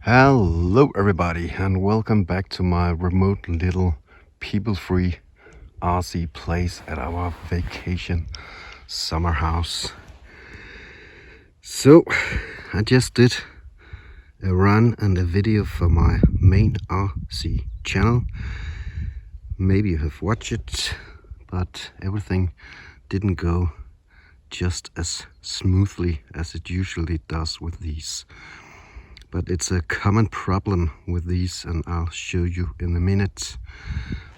Hello everybody and welcome back to my remote little people-free RC place at our vacation summer house. So I just did a run and a video for my main RC channel. Maybe you have watched it, but everything didn't go just as smoothly as it usually does with these. But it's a common problem with these, and I'll show you in a minute.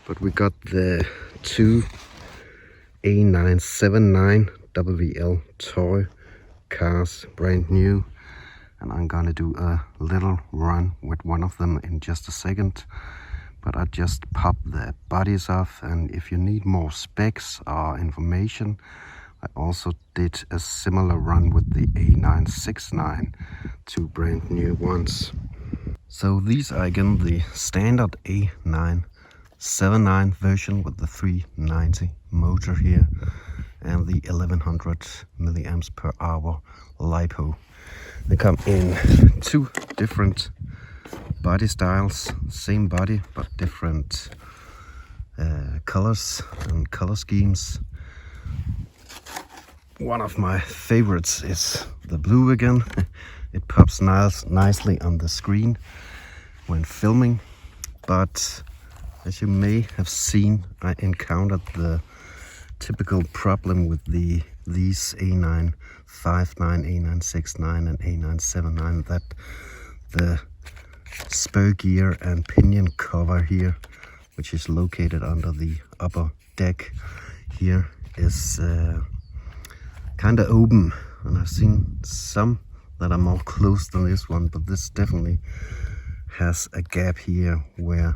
But we got the two A979 WLToy cars, brand new, and I'm gonna do a little run with one of them in just a second. But I just popped the bodies off, and if you need more specs or information, I also did a similar run with the A969, two brand new ones. So these are again the standard A979 version with the 390 motor here and the 1100 milliamps per hour LiPo. They come in two different body styles, same body but different colors and color schemes. One of my favorites is the blue again. It pops nicely on the screen when filming, but as you may have seen, I encountered the typical problem with these A959, A969 and A979, that the spur gear and pinion cover here, which is located under the upper deck here, is kind of open, and I've seen some that are more closed than this one, but this definitely has a gap here where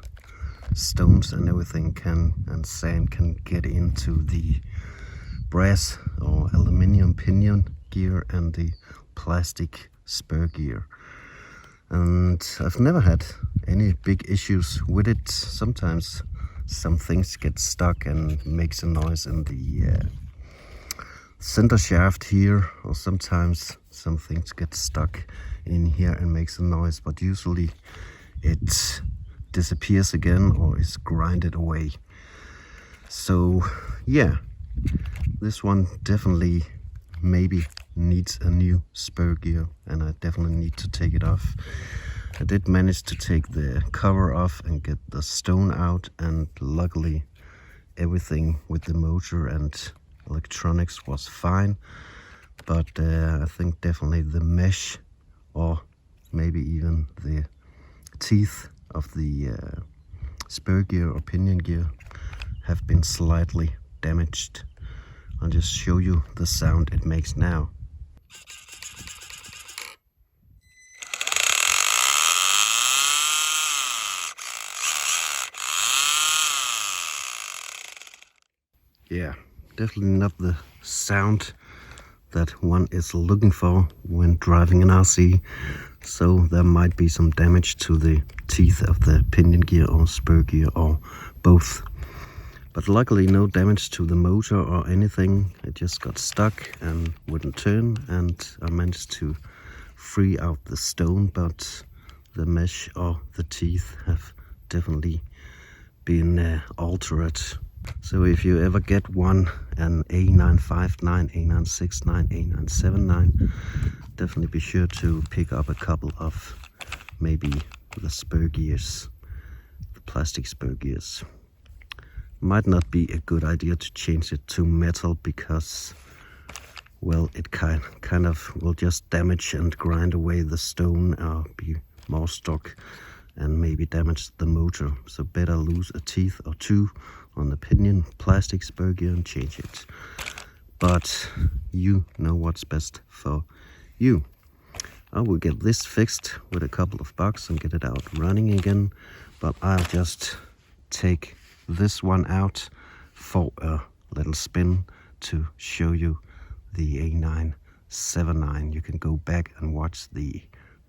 stones and everything and sand can get into the brass or aluminium pinion gear and the plastic spur gear. And I've never had any big issues with it. Sometimes some things get stuck and makes a noise in the center shaft here, or sometimes some things get stuck in here and makes a noise, but usually it disappears again or is grinded away. So yeah, this one definitely maybe needs a new spur gear, and I definitely need to take it off. I did manage to take the cover off and get the stone out, and luckily everything with the motor and electronics was fine, but I think definitely the mesh or maybe even the teeth of the spur gear or pinion gear have been slightly damaged. I'll just show you the sound it makes now. Yeah, definitely not the sound that one is looking for when driving an RC, so there might be some damage to the teeth of the pinion gear or spur gear or both. But luckily no damage to the motor or anything. It just got stuck and wouldn't turn, and I managed to free out the stone, but the mesh or the teeth have definitely been altered. So if you ever get one, an A959, A969, A979, definitely be sure to pick up a couple of maybe the spur gears, the plastic spur gears. Might not be a good idea to change it to metal, because, well, it kind of will just damage and grind away the stone or be more stuck and maybe damage the motor. So better lose a teeth or two on the pinion plastic spur gear and change it. But you know what's best for you. I will get this fixed with a couple of bucks and get it out running again, but I'll just take this one out for a little spin to show you the A979. You can go back and watch the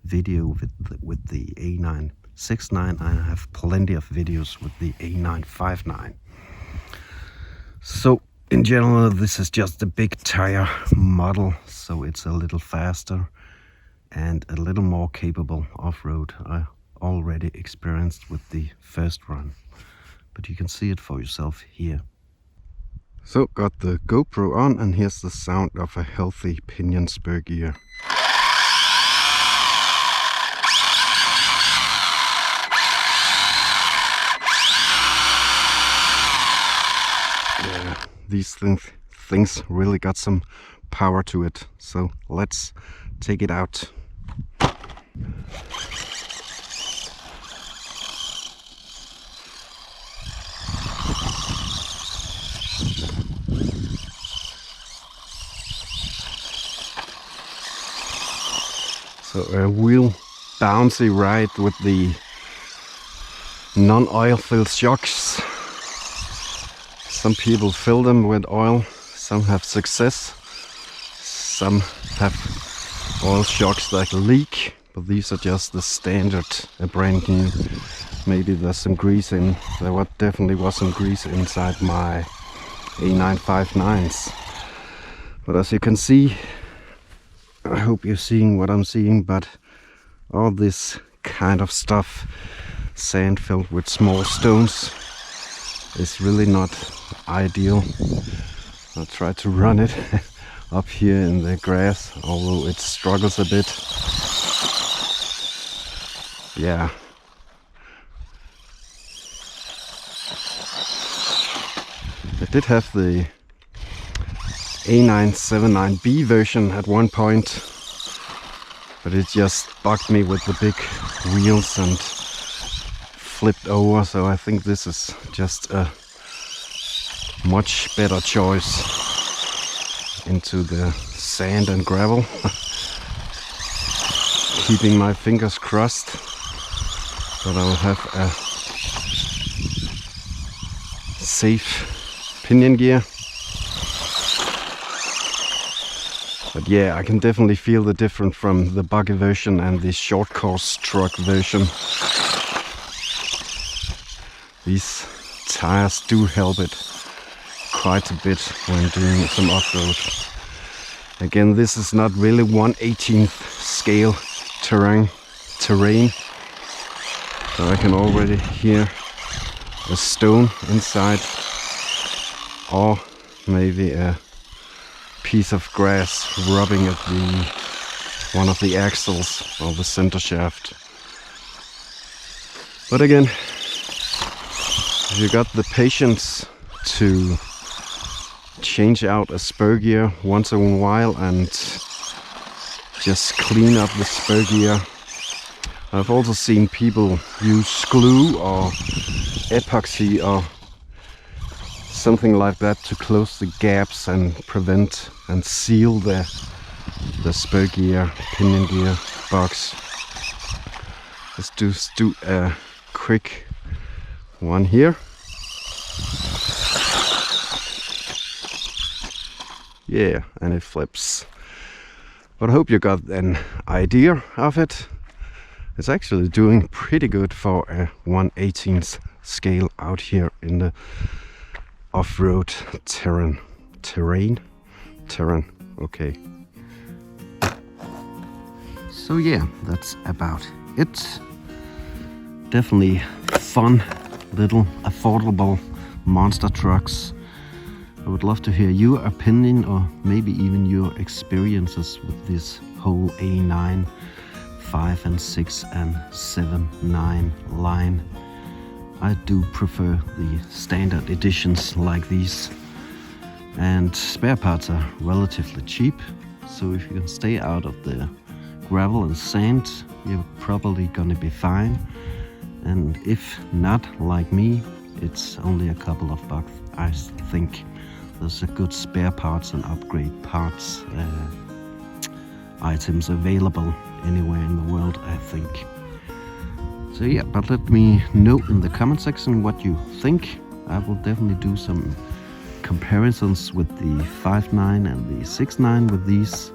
video with the A969. I have plenty of videos with the A959. So in general, this is just a big tire model, so it's a little faster and a little more capable off-road I already experienced with the first run. But you can see it for yourself here. So got the GoPro on, and here's the sound of a healthy pinion spur gear. Yeah, these things really got some power to it. So let's take it out. So a real bouncy ride with the non-oil filled shocks. Some people fill them with oil, some have success, some have oil shocks that leak, but these are just the standard, brand new. Maybe there's some grease in. There definitely was some grease inside my A979s. But as you can see, I hope you're seeing what I'm seeing, but all this kind of stuff, sand filled with small stones, is really not ideal. I'll try to run it up here in the grass, although it struggles a bit. Yeah. I did have the A979B version at one point, but it just bugged me with the big wheels and flipped over, so I think this is just a much better choice into the sand and gravel. Keeping my fingers crossed that I will have a safe pinion gear. But yeah, I can definitely feel the difference from the buggy version and the short course truck version. These tires do help it quite a bit when doing some off-road. Again, this is not really 1/18th scale terrain, so I can already hear a stone inside, or maybe a piece of grass rubbing at one of the axles or the center shaft. But again, if you got the patience to change out a spur gear once in a while and just clean up the spur gear. I've also seen people use glue or epoxy or something like that to close the gaps and prevent and seal the spur gear, pinion gear box. Let's do a quick one here. Yeah, and it flips. But I hope you got an idea of it. It's actually doing pretty good for a 1/18th scale out here in the off-road terrain. Okay. So yeah, that's about it. Definitely fun little affordable monster trucks. I would love to hear your opinion or maybe even your experiences with this whole A9, 5 and 6 and 7, 9 line. I do prefer the standard editions like these, and spare parts are relatively cheap, so if you can stay out of the gravel and sand, you're probably gonna be fine. And if not, like me, it's only a couple of bucks. I think there's a good spare parts and upgrade parts items available anywhere in the world, I think. So yeah, but let me know in the comment section what you think. I will definitely do some comparisons with the 5.9 and the 6.9 with these,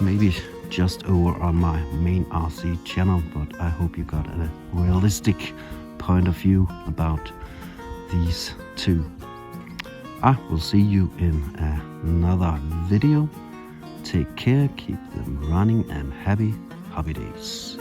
maybe just over on my main RC channel, but I hope you got a realistic point of view about these two. I will see you in another video. Take care, keep them running and happy. happy days.